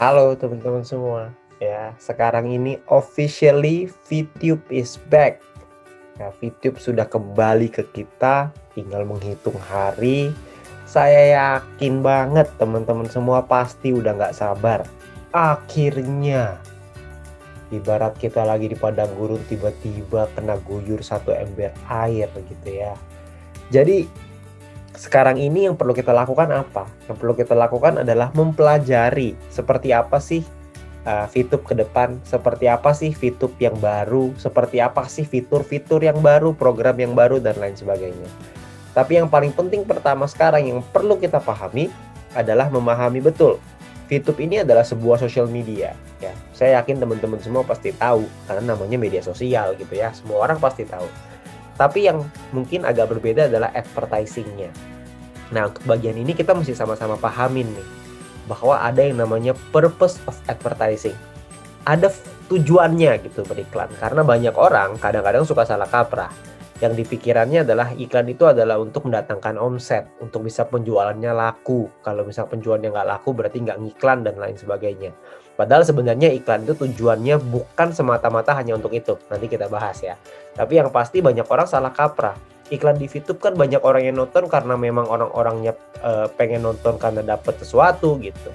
Halo teman-teman semua. Ya, sekarang ini officially VTube is back. Ya, VTube sudah kembali ke kita, tinggal menghitung hari. Saya yakin banget teman-teman semua pasti udah nggak sabar. Akhirnya, ibarat kita lagi di padang gurun tiba-tiba kena guyur satu ember air gitu ya. Jadi sekarang ini yang perlu kita lakukan apa? Yang perlu kita lakukan adalah mempelajari seperti apa sih VTube ke depan, seperti apa sih VTube yang baru, seperti apa sih fitur-fitur yang baru, program yang baru, dan lain sebagainya. Tapi yang paling penting pertama sekarang yang perlu kita pahami adalah memahami betul VTube ini adalah sebuah social media. Ya, saya yakin teman-teman semua pasti tahu karena namanya media sosial gitu ya. Semua orang pasti tahu. Tapi yang mungkin agak berbeda adalah advertising-nya. Nah, untuk bagian ini kita mesti sama-sama pahamin nih, bahwa ada yang namanya purpose of advertising. Ada tujuannya gitu beriklan. Karena banyak orang kadang-kadang suka salah kaprah. Yang dipikirannya adalah iklan itu adalah untuk mendatangkan omset, untuk bisa penjualannya laku. Kalau misal penjualannya nggak laku berarti nggak ngiklan dan lain sebagainya. Padahal sebenarnya iklan itu tujuannya bukan semata-mata hanya untuk itu. Nanti kita bahas ya. Tapi yang pasti banyak orang salah kaprah. Iklan di VTube kan banyak orang yang nonton karena memang orang-orangnya pengen nonton karena dapat sesuatu gitu.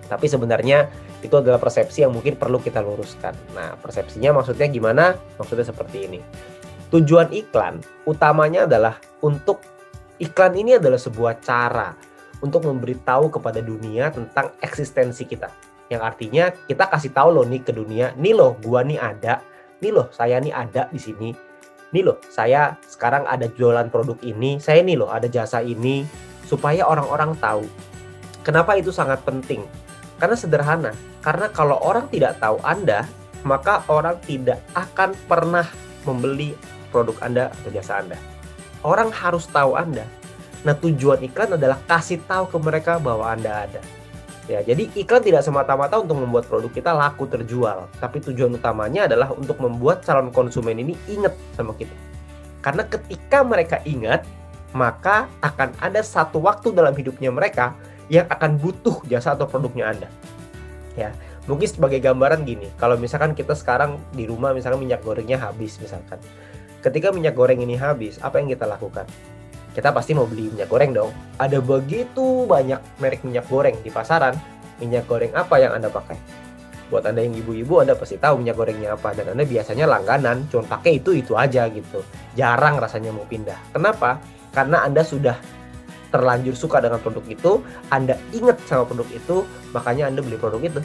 Tapi sebenarnya itu adalah persepsi yang mungkin perlu kita luruskan. Nah, persepsinya maksudnya gimana? Maksudnya seperti ini. Tujuan iklan utamanya adalah iklan ini adalah sebuah cara untuk memberitahu kepada dunia tentang eksistensi kita. Yang artinya kita kasih tahu loh nih ke dunia, nih loh gua nih ada, nih loh saya nih ada di sini. Nih loh saya sekarang ada jualan produk ini, saya nih loh ada jasa ini, supaya orang-orang tahu. Kenapa itu sangat penting? Karena sederhana, karena kalau orang tidak tahu Anda, maka orang tidak akan pernah membeli produk Anda atau jasa Anda. Orang harus tahu Anda. Nah, tujuan iklan adalah kasih tahu ke mereka bahwa Anda ada. Ya, jadi iklan tidak semata-mata untuk membuat produk kita laku terjual, tapi tujuan utamanya adalah untuk membuat calon konsumen ini ingat sama kita. Karena ketika mereka ingat, maka akan ada satu waktu dalam hidupnya mereka yang akan butuh jasa atau produknya Anda. Ya, mungkin sebagai gambaran gini, kalau misalkan kita sekarang di rumah misalkan minyak gorengnya habis misalkan. Ketika minyak goreng ini habis, apa yang kita lakukan? Kita pasti mau beli minyak goreng dong. Ada begitu banyak merek minyak goreng di pasaran. Minyak goreng apa yang Anda pakai? Buat Anda yang ibu-ibu, Anda pasti tahu minyak gorengnya apa. Dan Anda biasanya langganan, cuma pakai itu aja gitu. Jarang rasanya mau pindah. Kenapa? Karena Anda sudah terlanjur suka dengan produk itu, Anda ingat sama produk itu, makanya Anda beli produk itu.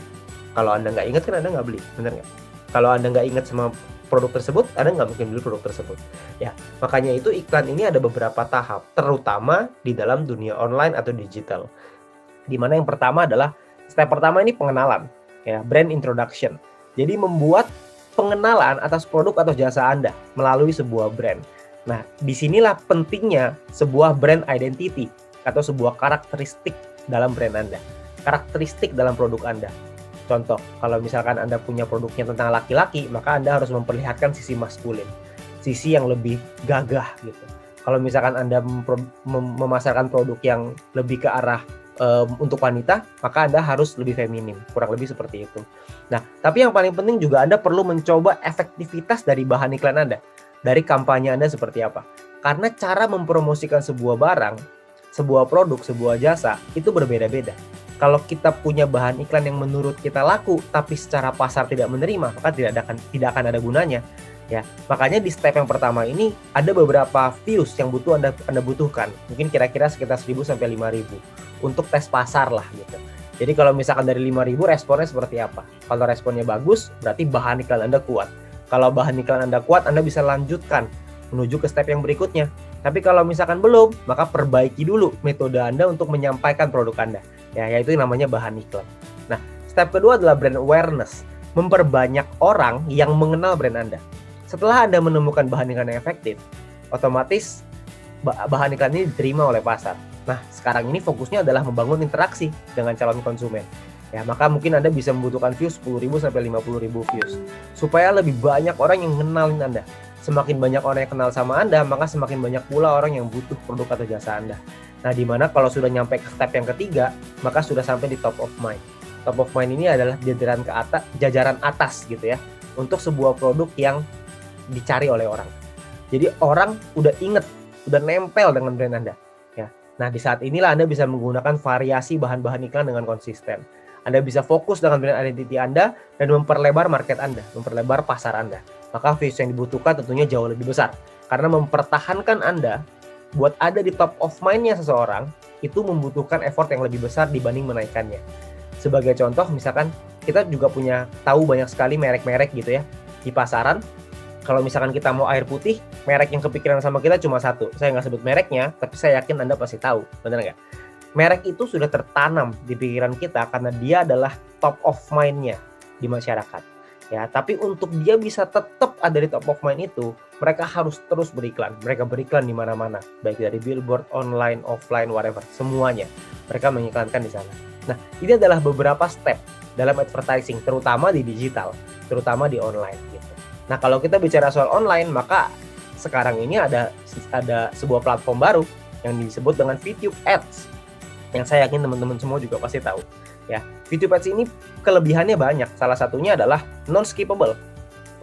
Kalau Anda nggak ingat kan Anda nggak beli, benar nggak? Kalau Anda nggak ingat sama produk tersebut, Anda nggak mungkin beli produk tersebut. Ya, makanya itu iklan ini ada beberapa tahap, terutama di dalam dunia online atau digital. Dimana yang pertama adalah, step pertama ini pengenalan, ya, brand introduction. Jadi membuat pengenalan atas produk atau jasa Anda melalui sebuah brand. Nah, disinilah pentingnya sebuah brand identity atau sebuah karakteristik dalam brand Anda, karakteristik dalam produk Anda. Contoh, kalau misalkan Anda punya produknya tentang laki-laki, maka Anda harus memperlihatkan sisi maskulin, sisi yang lebih gagah gitu. Kalau misalkan Anda memasarkan produk yang lebih ke arah untuk wanita, maka Anda harus lebih feminim, kurang lebih seperti itu. Nah, tapi yang paling penting juga Anda perlu mencoba efektivitas dari bahan iklan Anda, dari kampanye Anda seperti apa. Karena cara mempromosikan sebuah barang, sebuah produk, sebuah jasa, itu berbeda-beda. Kalau kita punya bahan iklan yang menurut kita laku, tapi secara pasar tidak menerima, maka tidak akan ada gunanya. Ya, makanya di step yang pertama ini ada beberapa views yang Anda butuhkan. Mungkin kira-kira sekitar 1.000 sampai 5.000 untuk tes pasar lah gitu. Jadi kalau misalkan dari 5.000 responnya seperti apa? Kalau responnya bagus, berarti bahan iklan Anda kuat. Kalau bahan iklan Anda kuat, Anda bisa lanjutkan menuju ke step yang berikutnya. Tapi kalau misalkan belum, maka perbaiki dulu metode Anda untuk menyampaikan produk Anda. Ya, yaitu namanya bahan iklan. Nah, step kedua adalah brand awareness. Memperbanyak orang yang mengenal brand Anda. Setelah Anda menemukan bahan iklan yang efektif, otomatis bahan iklan ini diterima oleh pasar. Nah, sekarang ini fokusnya adalah membangun interaksi dengan calon konsumen. Ya, maka mungkin Anda bisa membutuhkan views 10.000 sampai 50.000 views. Supaya lebih banyak orang yang mengenalin Anda. Semakin banyak orang yang kenal sama Anda, maka semakin banyak pula orang yang butuh produk atau jasa Anda. Nah, dimana kalau sudah nyampe ke step yang ketiga, maka sudah sampai di top of mind. top of mind ini adalah jajaran atas gitu ya, untuk sebuah produk yang dicari oleh orang. Jadi orang udah inget, udah nempel dengan brand Anda. Ya. Nah, di saat inilah Anda bisa menggunakan variasi bahan-bahan iklan dengan konsisten. Anda bisa fokus dengan brand identity Anda dan memperlebar market Anda, memperlebar pasar Anda. Maka views yang dibutuhkan tentunya jauh lebih besar. Karena mempertahankan Anda buat ada di top of mind-nya seseorang, itu membutuhkan effort yang lebih besar dibanding menaikkannya. Sebagai contoh, misalkan kita juga tahu banyak sekali merek-merek gitu ya di pasaran. Kalau misalkan kita mau air putih, merek yang kepikiran sama kita cuma satu. Saya nggak sebut mereknya, tapi saya yakin Anda pasti tahu, benar nggak? Merek itu sudah tertanam di pikiran kita karena dia adalah top of mind-nya di masyarakat. Ya, tapi untuk dia bisa tetap ada di top of mind itu, mereka harus terus beriklan. Mereka beriklan di mana-mana, baik dari billboard, online, offline, whatever, semuanya. Mereka mengiklankan di sana. Nah, ini adalah beberapa step dalam advertising, terutama di digital, terutama di online gitu. Nah, kalau kita bicara soal online, maka sekarang ini ada sebuah platform baru yang disebut dengan VTube Ads. Yang saya yakin teman-teman semua juga pasti tahu. Ya, VTube Ads ini kelebihannya banyak. Salah satunya adalah non-skippable.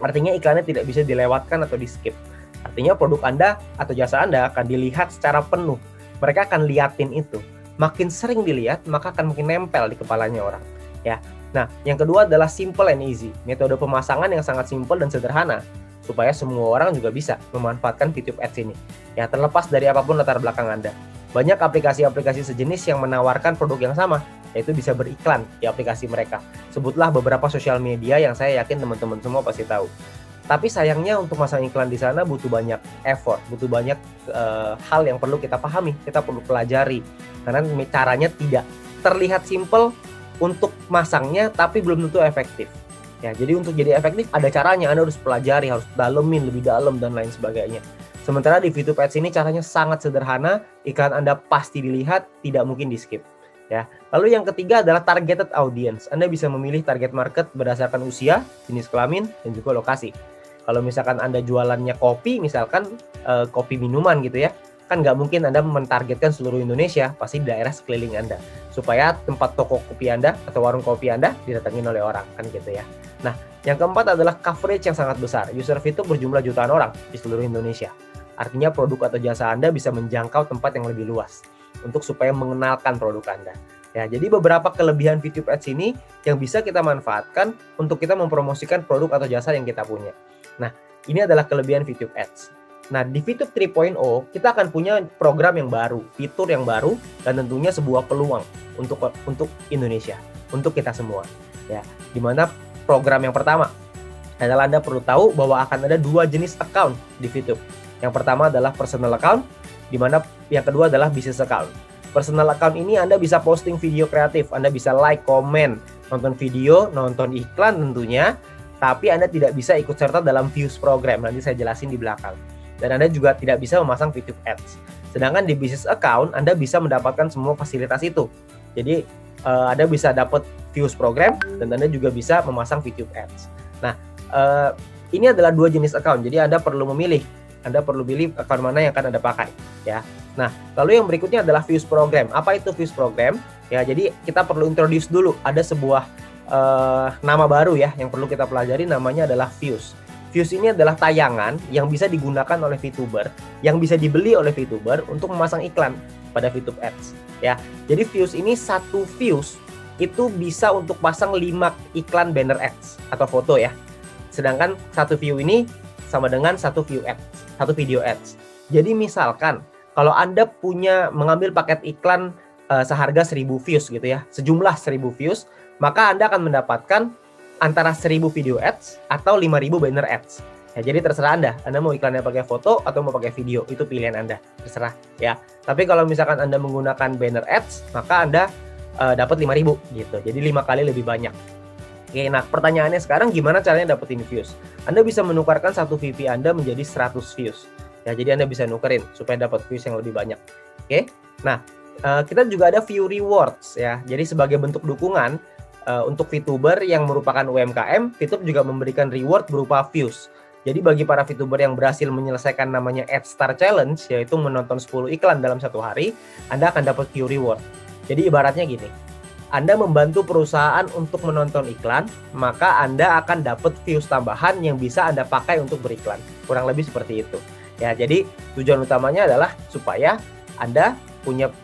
Artinya iklannya tidak bisa dilewatkan atau di-skip. Artinya produk Anda atau jasa Anda akan dilihat secara penuh. Mereka akan liatin itu. Makin sering dilihat, maka akan makin nempel di kepalanya orang. Ya. Nah, yang kedua adalah simple and easy. Metode pemasangan yang sangat simple dan sederhana supaya semua orang juga bisa memanfaatkan VTube Ads ini. Ya, terlepas dari apapun latar belakang Anda. Banyak aplikasi-aplikasi sejenis yang menawarkan produk yang sama, yaitu bisa beriklan di aplikasi mereka. Sebutlah beberapa sosial media yang saya yakin teman-teman semua pasti tahu. Tapi sayangnya untuk masang iklan di sana butuh banyak effort, butuh banyak hal yang perlu kita pahami, kita perlu pelajari. Karena caranya tidak terlihat simple untuk masangnya, tapi belum tentu efektif. Ya, jadi untuk jadi efektif ada caranya, Anda harus pelajari, harus dalemin lebih dalam dan lain sebagainya. Sementara di VTube Ads ini caranya sangat sederhana, iklan Anda pasti dilihat, tidak mungkin di skip. Ya. Lalu yang ketiga adalah targeted audience. Anda bisa memilih target market berdasarkan usia, jenis kelamin, dan juga lokasi. Kalau misalkan Anda jualannya kopi, misalkan kopi minuman gitu ya, kan nggak mungkin Anda mentargetkan seluruh Indonesia, pasti daerah sekeliling Anda, supaya tempat toko kopi Anda atau warung kopi Anda didatengin oleh orang, kan gitu ya. Nah, yang keempat adalah coverage yang sangat besar. User VTube berjumlah jutaan orang di seluruh Indonesia. Artinya produk atau jasa Anda bisa menjangkau tempat yang lebih luas untuk supaya mengenalkan produk Anda. Ya, jadi beberapa kelebihan VTube Ads ini yang bisa kita manfaatkan untuk kita mempromosikan produk atau jasa yang kita punya. Nah, ini adalah kelebihan VTube Ads. Nah, di VTube 3.0 kita akan punya program yang baru, fitur yang baru, dan tentunya sebuah peluang untuk Indonesia, untuk kita semua. Ya, di mana program yang pertama adalah Anda perlu tahu bahwa akan ada dua jenis account di VTube. Yang pertama adalah personal account, di mana yang kedua adalah business account. Personal account ini Anda bisa posting video kreatif, Anda bisa like, komen, nonton video, nonton iklan tentunya, tapi Anda tidak bisa ikut serta dalam views program. Nanti saya jelasin di belakang. Dan Anda juga tidak bisa memasang VTube Ads. Sedangkan di business account, Anda bisa mendapatkan semua fasilitas itu. Jadi, Anda bisa dapat views program, dan Anda juga bisa memasang VTube Ads. Nah, ini adalah dua jenis account. Jadi, Anda perlu memilih. Anda perlu pilih account mana yang akan Anda pakai. Ya. Nah, lalu yang berikutnya adalah views program. Apa itu views program? Ya, jadi kita perlu introduce dulu. Ada sebuah nama baru ya, yang perlu kita pelajari, namanya adalah views. Views ini adalah tayangan yang bisa digunakan oleh VTuber, yang bisa dibeli oleh VTuber untuk memasang iklan pada VTube Ads. Ya, jadi views ini satu views itu bisa untuk pasang 5 iklan banner ads atau foto ya. Sedangkan satu view ini sama dengan satu view ads, satu video ads. Jadi misalkan kalau Anda mengambil paket iklan seharga 1000 views gitu ya, sejumlah 1000 views, maka Anda akan mendapatkan antara 1000 video ads atau 5000 banner ads. Ya, jadi terserah Anda mau iklannya pakai foto atau mau pakai video, itu pilihan Anda, terserah ya. Tapi kalau misalkan Anda menggunakan banner ads, maka Anda dapat 5000 gitu. Jadi 5 kali lebih banyak. Oke, nah pertanyaannya sekarang gimana caranya dapetin views? Anda bisa menukarkan satu VP Anda menjadi 100 views. Ya, jadi Anda bisa nukerin supaya dapat views yang lebih banyak. Oke. Nah, kita juga ada view rewards ya. Jadi sebagai bentuk dukungan untuk VTuber yang merupakan UMKM, VTube juga memberikan reward berupa views. Jadi bagi para VTuber yang berhasil menyelesaikan namanya Ad Star Challenge, yaitu menonton 10 iklan dalam satu hari, Anda akan dapat view reward. Jadi ibaratnya gini, Anda membantu perusahaan untuk menonton iklan, maka Anda akan dapat views tambahan yang bisa Anda pakai untuk beriklan. Kurang lebih seperti itu. Ya, jadi tujuan utamanya adalah supaya Anda punya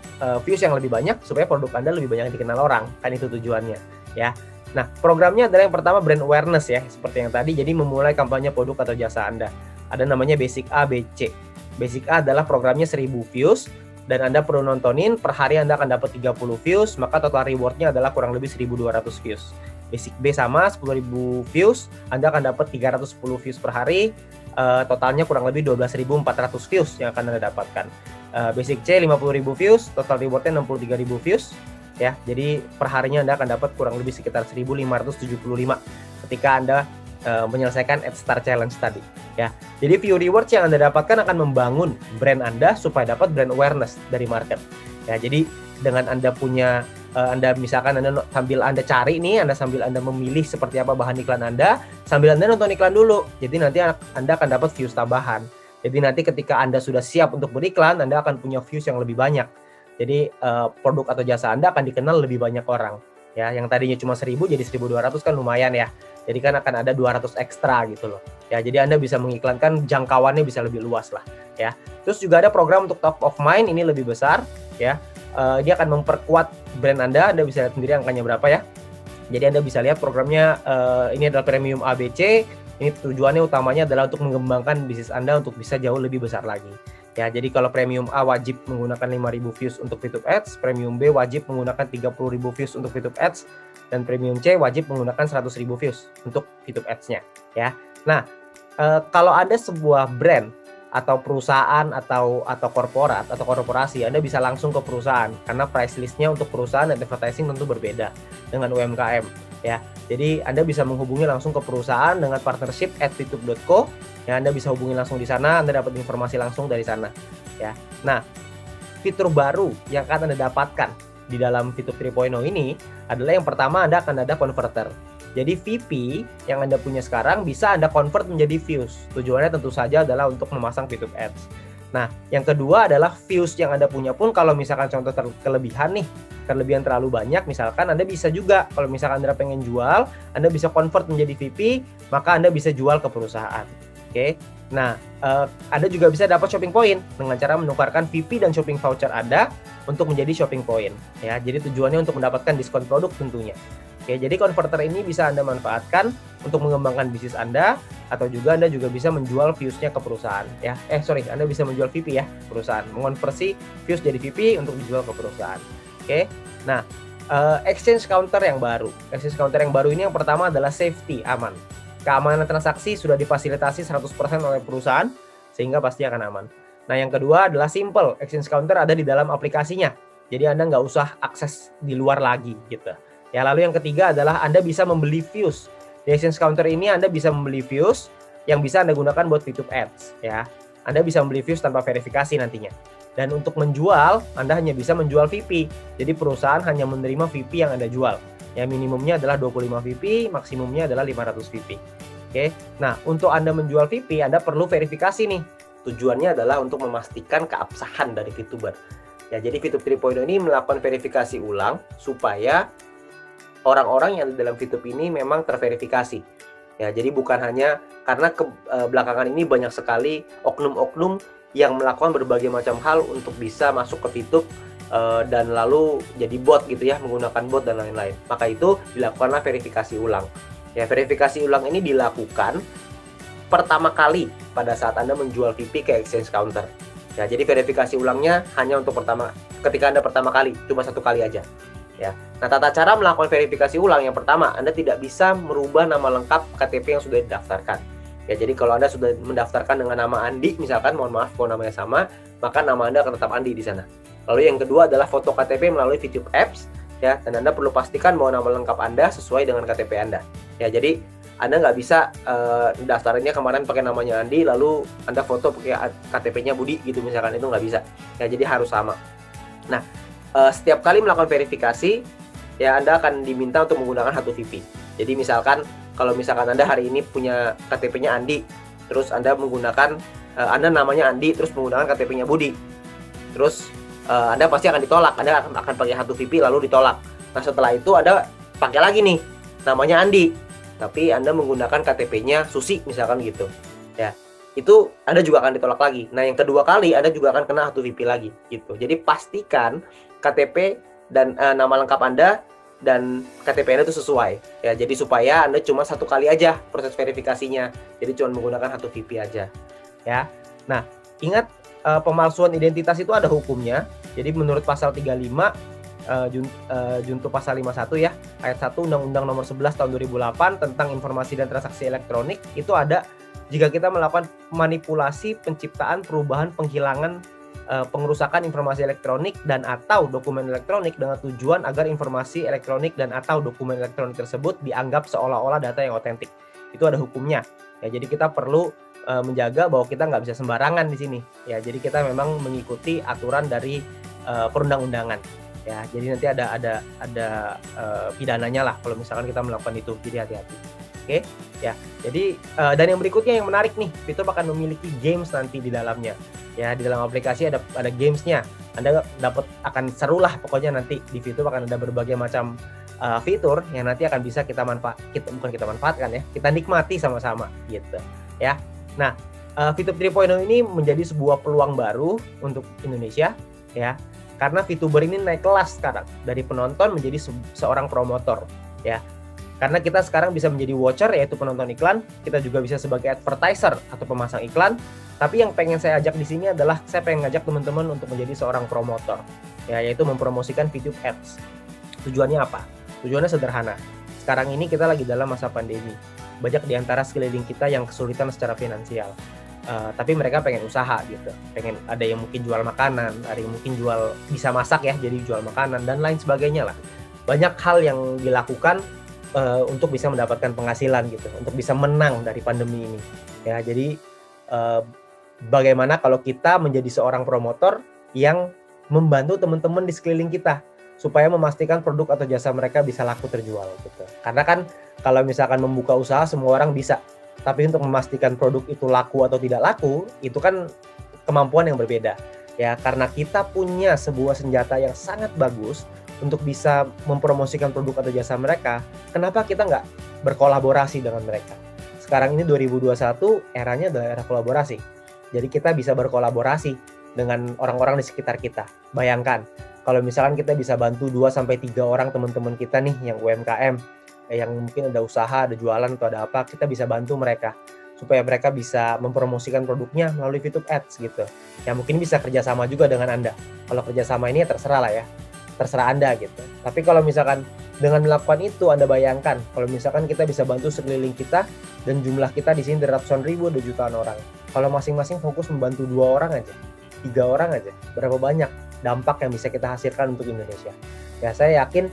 views yang lebih banyak, supaya produk Anda lebih banyak dikenal orang. Kan itu tujuannya, ya. Nah, programnya adalah yang pertama brand awareness ya, seperti yang tadi. Jadi memulai kampanye produk atau jasa Anda. Ada namanya Basic A, B, C. Basic A adalah programnya 1000 views, dan Anda perlu nontonin, per hari Anda akan dapat 30 views, maka total rewardnya adalah kurang lebih 1200 views. Basic B sama 10.000 views, Anda akan dapat 310 views per hari, totalnya kurang lebih 12.400 views yang akan Anda dapatkan. Basic C 50.000 views, total rewardnya 63.000 views, ya. Jadi per harinya Anda akan dapat kurang lebih sekitar 1.575 ketika Anda menyelesaikan Ad Start Challenge tadi, ya. Jadi view rewards yang Anda dapatkan akan membangun brand Anda supaya dapat brand awareness dari market. Ya, jadi dengan Anda punya Anda misalkan sambil Anda cari nih, sambil Anda memilih seperti apa bahan iklan Anda, sambil Anda nonton iklan dulu. Jadi nanti Anda akan dapat views tambahan. Jadi nanti ketika Anda sudah siap untuk beriklan, Anda akan punya views yang lebih banyak. Jadi produk atau jasa Anda akan dikenal lebih banyak orang. Ya, yang tadinya cuma 1000 jadi 1200 kan lumayan ya. Jadi kan akan ada 200 ekstra gitu loh. Ya, jadi Anda bisa mengiklankan, jangkauannya bisa lebih luas lah, ya. Terus juga ada program untuk top of mind, ini lebih besar, ya. Dia akan memperkuat brand Anda bisa lihat sendiri angkanya berapa ya. Jadi Anda bisa lihat programnya, ini adalah premium ABC. Ini tujuannya utamanya adalah untuk mengembangkan bisnis Anda untuk bisa jauh lebih besar lagi. Ya, jadi kalau premium A wajib menggunakan 5.000 views untuk YouTube Ads, premium B wajib menggunakan 30.000 views untuk YouTube Ads, dan premium C wajib menggunakan 100.000 views untuk YouTube Ads-nya, ya. Nah, kalau Anda sebuah brand atau perusahaan atau korporat atau korporasi, Anda bisa langsung ke perusahaan karena price list-nya untuk perusahaan dan advertising tentu berbeda dengan UMKM, ya. Jadi Anda bisa menghubungi langsung ke perusahaan dengan partnership @fitup.co. Ya, Anda bisa hubungi langsung di sana, Anda dapat informasi langsung dari sana, ya. Nah, fitur baru yang akan Anda dapatkan di dalam Fitup 3.0 ini adalah yang pertama, Anda akan ada converter. Jadi VP yang Anda punya sekarang bisa Anda convert menjadi views. Tujuannya tentu saja adalah untuk memasang Fitup Ads. Nah, yang kedua adalah views yang Anda punya pun kalau misalkan contoh kelebihan terlalu banyak, misalkan Anda bisa juga, kalau misalkan Anda pengen jual, Anda bisa convert menjadi VP, maka Anda bisa jual ke perusahaan. Oke. Nah, Anda juga bisa dapat shopping point dengan cara menukarkan VP dan shopping voucher Anda untuk menjadi shopping point, ya. Jadi tujuannya untuk mendapatkan diskon produk tentunya. Oke, jadi converter ini bisa Anda manfaatkan untuk mengembangkan bisnis Anda, atau juga Anda juga bisa menjual views-nya ke perusahaan, ya. Anda bisa menjual VP ya, perusahaan. Mengonversi views jadi VP untuk dijual ke perusahaan. Oke. Nah, exchange counter yang baru. Exchange counter yang baru ini yang pertama adalah safety, aman. Keamanan transaksi sudah difasilitasi 100% oleh perusahaan, sehingga pasti akan aman. Nah, yang kedua adalah simple. Exchange counter ada di dalam aplikasinya. Jadi Anda nggak usah akses di luar lagi gitu. Ya, lalu yang ketiga adalah Anda bisa membeli views. Di Exchange Counter ini Anda bisa membeli views yang bisa Anda gunakan buat YouTube Ads, ya. Anda bisa membeli views tanpa verifikasi nantinya. Dan untuk menjual, Anda hanya bisa menjual VP. Jadi perusahaan hanya menerima VP yang Anda jual. Ya, minimumnya adalah 25 VP, maksimumnya adalah 500 VP. Oke. Nah, untuk Anda menjual VP, Anda perlu verifikasi nih. Tujuannya adalah untuk memastikan keabsahan dari VTuber. Ya, jadi Fitup 3.0 ini melakukan verifikasi ulang supaya orang-orang yang di dalam Fitup ini memang terverifikasi. Ya, jadi bukan hanya karena belakangan ini banyak sekali oknum-oknum yang melakukan berbagai macam hal untuk bisa masuk ke Fitup dan lalu jadi bot gitu ya, menggunakan bot dan lain-lain. Maka itu dilakukanlah verifikasi ulang. Ya, verifikasi ulang ini dilakukan pertama kali pada saat Anda menjual VP ke Exchange Counter. Ya, jadi verifikasi ulangnya hanya untuk ketika Anda pertama kali, cuma 1 kali aja. Ya. Nah, tata cara melakukan verifikasi ulang yang pertama, Anda tidak bisa merubah nama lengkap KTP yang sudah didaftarkan. Ya, jadi kalau Anda sudah mendaftarkan dengan nama Andi, misalkan, mohon maaf kalau namanya sama, maka nama Anda akan tetap Andi di sana. Lalu yang kedua adalah foto KTP melalui Fitup Apps, ya, dan Anda perlu pastikan bahwa nama lengkap Anda sesuai dengan KTP Anda. Ya, jadi Anda nggak bisa daftarnya kemarin pakai namanya Andi, lalu Anda foto pakai KTP-nya Budi gitu misalkan, itu nggak bisa. Ya, jadi harus sama. Nah, setiap kali melakukan verifikasi, ya Anda akan diminta untuk menggunakan 1 VP. Jadi misalkan kalau misalkan Anda hari ini punya KTP-nya Andi, terus Anda menggunakan Anda namanya Andi terus menggunakan KTP-nya Budi, terus Anda pasti akan ditolak. Anda akan pakai 1 VP lalu ditolak. Nah, setelah itu ada pakai lagi nih, namanya Andi, tapi Anda menggunakan KTP-nya Susi misalkan gitu. Ya, itu Anda juga akan ditolak lagi. Nah, yang kedua kali Anda juga akan kena H2VP lagi gitu. Jadi pastikan KTP dan nama lengkap Anda dan KTP Anda itu sesuai. Ya, jadi supaya Anda cuma satu kali aja proses verifikasinya. Jadi cuma menggunakan H2VP aja. Ya. Nah, ingat pemalsuan identitas itu ada hukumnya. Jadi menurut pasal 35 junto pasal 51 ya, ayat 1 Undang-Undang Nomor 11 Tahun 2008 tentang informasi dan transaksi elektronik, itu ada jika kita melakukan manipulasi, penciptaan, perubahan, penghilangan, pengerusakan informasi elektronik dan atau dokumen elektronik dengan tujuan agar informasi elektronik dan atau dokumen elektronik tersebut dianggap seolah-olah data yang otentik. Itu ada hukumnya. Ya, jadi kita perlu menjaga bahwa kita nggak bisa sembarangan di sini. Ya, jadi kita memang mengikuti aturan dari perundang-undangan. Ya, jadi nanti ada pidananya lah kalau misalkan kita melakukan itu. Jadi hati-hati. Oke, ya. Jadi dan yang berikutnya yang menarik nih, Fitur akan memiliki games nanti di dalamnya. Ya, di dalam aplikasi ada gamesnya. Anda akan seru lah pokoknya nanti di Fitur akan ada berbagai macam fitur yang nanti akan bisa kita manfaatkan ya. Kita nikmati sama-sama gitu. Ya. Nah, Fitur 3.0 ini menjadi sebuah peluang baru untuk Indonesia ya. Karena VTuber ini naik kelas sekarang dari penonton menjadi seorang promotor ya. Karena kita sekarang bisa menjadi watcher yaitu penonton iklan, kita juga bisa sebagai advertiser atau pemasang iklan. Tapi yang pengen saya ajak di sini adalah saya pengen ngajak teman-teman untuk menjadi seorang promotor ya, yaitu mempromosikan VTube Ads. Tujuannya apa? Tujuannya sederhana. Sekarang ini kita lagi dalam masa pandemi. Banyak di antara sekeliling kita yang kesulitan secara finansial. Tapi mereka pengen usaha gitu, pengen ada yang mungkin jual makanan, ada yang mungkin bisa masak ya, jadi jual makanan dan lain sebagainya lah. Banyak hal yang dilakukan untuk bisa mendapatkan penghasilan gitu, untuk bisa menang dari pandemi ini. Ya, jadi bagaimana kalau kita menjadi seorang promotor yang membantu teman-teman di sekeliling kita supaya memastikan produk atau jasa mereka bisa laku terjual gitu. Karena kan kalau misalkan membuka usaha semua orang bisa. Tapi untuk memastikan produk itu laku atau tidak laku, itu kan kemampuan yang berbeda. Ya, karena kita punya sebuah senjata yang sangat bagus untuk bisa mempromosikan produk atau jasa mereka, kenapa kita nggak berkolaborasi dengan mereka? Sekarang ini 2021, eranya adalah era kolaborasi. Jadi kita bisa berkolaborasi dengan orang-orang di sekitar kita. Bayangkan, kalau misalkan kita bisa bantu 2-3 orang teman-teman kita nih yang UMKM, yang mungkin ada usaha, ada jualan atau ada apa, kita bisa bantu mereka supaya mereka bisa mempromosikan produknya melalui VTube Ads gitu. Ya mungkin bisa kerjasama juga dengan Anda. Kalau kerjasama ini ya terserah lah ya, terserah Anda gitu. Tapi kalau misalkan dengan melakukan itu, Anda bayangkan kalau misalkan kita bisa bantu sekeliling kita dan jumlah kita di sini ratusan ribu, ada jutaan orang. Kalau masing-masing fokus membantu 2 orang aja, 3 orang aja, berapa banyak dampak yang bisa kita hasilkan untuk Indonesia. Ya saya yakin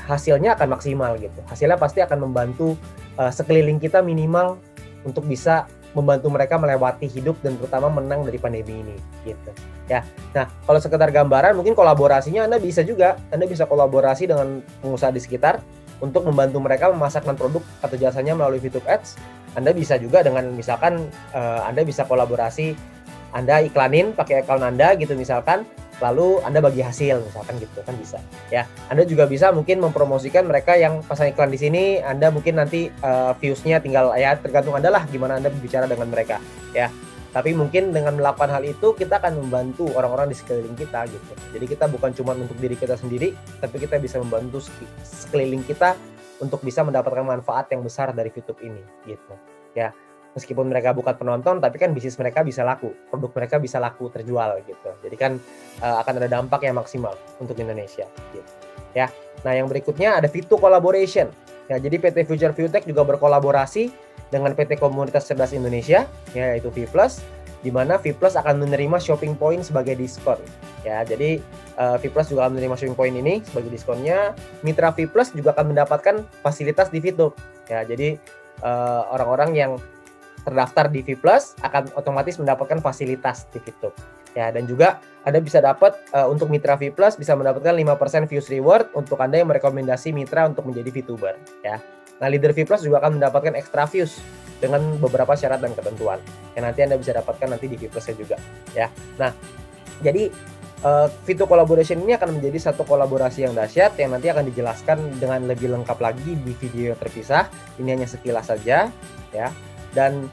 hasilnya akan maksimal gitu. Hasilnya pasti akan membantu sekeliling kita minimal untuk bisa membantu mereka melewati hidup dan terutama menang dari pandemi ini gitu. Ya. Nah, kalau sekedar gambaran mungkin kolaborasinya Anda bisa juga. Anda bisa kolaborasi dengan pengusaha di sekitar untuk membantu mereka memasarkan produk atau jasanya melalui VTube Ads. Anda bisa juga dengan misalkan Anda bisa kolaborasi, Anda iklanin pakai account Anda gitu misalkan, lalu Anda bagi hasil misalkan gitu kan bisa ya. Anda juga bisa mungkin mempromosikan mereka yang pasang iklan di sini, Anda mungkin nanti views-nya tinggal ya tergantung Anda lah gimana Anda berbicara dengan mereka ya. Tapi mungkin dengan melakukan hal itu kita akan membantu orang-orang di sekeliling kita gitu. Jadi kita bukan cuma untuk diri kita sendiri, tapi kita bisa membantu sekeliling kita untuk bisa mendapatkan manfaat yang besar dari VTube ini gitu ya. Meskipun mereka bukan penonton, tapi kan bisnis mereka bisa laku, produk mereka bisa laku terjual gitu. Jadi kan akan ada dampak yang maksimal untuk Indonesia. Gitu. Ya, nah yang berikutnya ada Fitu Collaboration. Ya, jadi PT Future Viewtech juga berkolaborasi dengan PT Komunitas Cerdas Indonesia, yaitu V+, di mana V+ akan menerima shopping point sebagai diskon. Ya, jadi V+ juga akan menerima shopping point ini sebagai diskonnya. Mitra V+ juga akan mendapatkan fasilitas di Fitu. Ya, jadi orang-orang yang terdaftar di V+ akan otomatis mendapatkan fasilitas di VTube. Ya, dan juga Anda bisa dapat untuk mitra V+ bisa mendapatkan 5% views reward untuk Anda yang merekomendasi mitra untuk menjadi VTuber, ya. Nah, leader V+ juga akan mendapatkan extra views dengan beberapa syarat dan ketentuan yang nanti Anda bisa dapatkan nanti di V+-nya juga, ya. Nah, jadi Video collaboration ini akan menjadi satu kolaborasi yang dahsyat yang nanti akan dijelaskan dengan lebih lengkap lagi di video yang terpisah. Ini hanya sekilas saja ya. Dan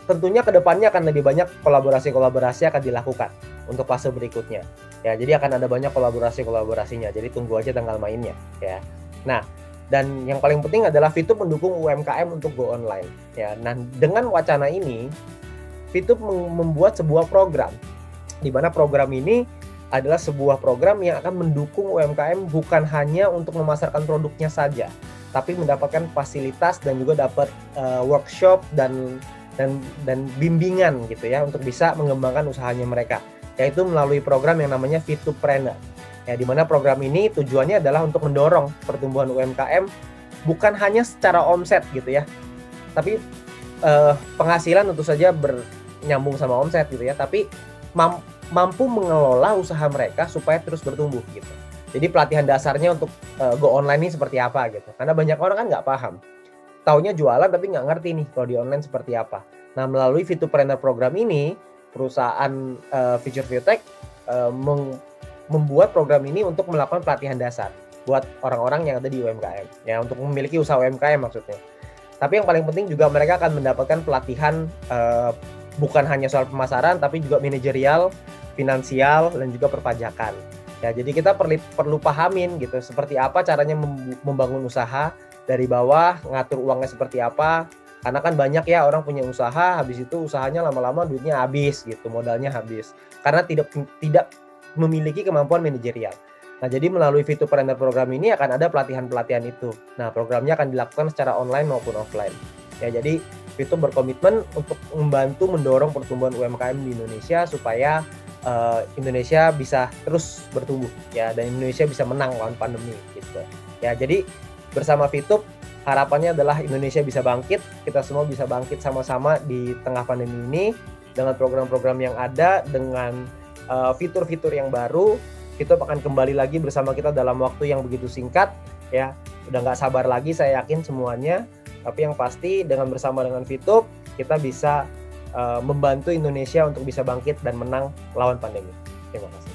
tentunya kedepannya akan lebih banyak kolaborasi-kolaborasi akan dilakukan untuk fase berikutnya. Ya, jadi akan ada banyak kolaborasi-kolaborasinya. Jadi tunggu aja tanggal mainnya ya. Nah, dan yang paling penting adalah VTube mendukung UMKM untuk go online ya. Nah, dengan wacana ini VTube membuat sebuah program di mana program ini adalah sebuah program yang akan mendukung UMKM bukan hanya untuk memasarkan produknya saja, tapi mendapatkan fasilitas dan juga dapat workshop dan bimbingan gitu ya untuk bisa mengembangkan usahanya mereka, yaitu melalui program yang namanya VTubepreneur. Ya, di mana program ini tujuannya adalah untuk mendorong pertumbuhan UMKM bukan hanya secara omset gitu ya, tapi penghasilan tentu saja bernyambung sama omset gitu ya, tapi mampu mengelola usaha mereka supaya terus bertumbuh gitu. Jadi pelatihan dasarnya untuk go online ini seperti apa gitu. Karena banyak orang kan nggak paham. Taunya jualan tapi nggak ngerti nih kalau di online seperti apa. Nah, melalui VTubepreneur program ini, perusahaan Future Viewtech membuat program ini untuk melakukan pelatihan dasar buat orang-orang yang ada di UMKM. Ya, untuk memiliki usaha UMKM maksudnya. Tapi yang paling penting juga mereka akan mendapatkan pelatihan bukan hanya soal pemasaran, tapi juga manajerial, finansial, dan juga perpajakan. Ya, jadi kita perlu pahamin gitu, seperti apa caranya membangun usaha dari bawah, ngatur uangnya seperti apa. Karena kan banyak ya orang punya usaha, habis itu usahanya lama-lama duitnya habis gitu, modalnya habis. Karena tidak memiliki kemampuan manajerial. Nah, jadi melalui VTubepreneur program ini akan ada pelatihan-pelatihan itu. Nah, programnya akan dilakukan secara online maupun offline. Ya, jadi VTube berkomitmen untuk membantu mendorong pertumbuhan UMKM di Indonesia supaya Indonesia bisa terus bertumbuh ya, dan Indonesia bisa menang lawan pandemi gitu. Ya, jadi bersama VTube harapannya adalah Indonesia bisa bangkit, kita semua bisa bangkit sama-sama di tengah pandemi ini dengan program-program yang ada, dengan fitur-fitur yang baru. VTube akan kembali lagi bersama kita dalam waktu yang begitu singkat ya. Udah nggak sabar lagi saya yakin semuanya. Tapi yang pasti bersama dengan VTube kita bisa membantu Indonesia untuk bisa bangkit dan menang lawan pandemi. Terima kasih.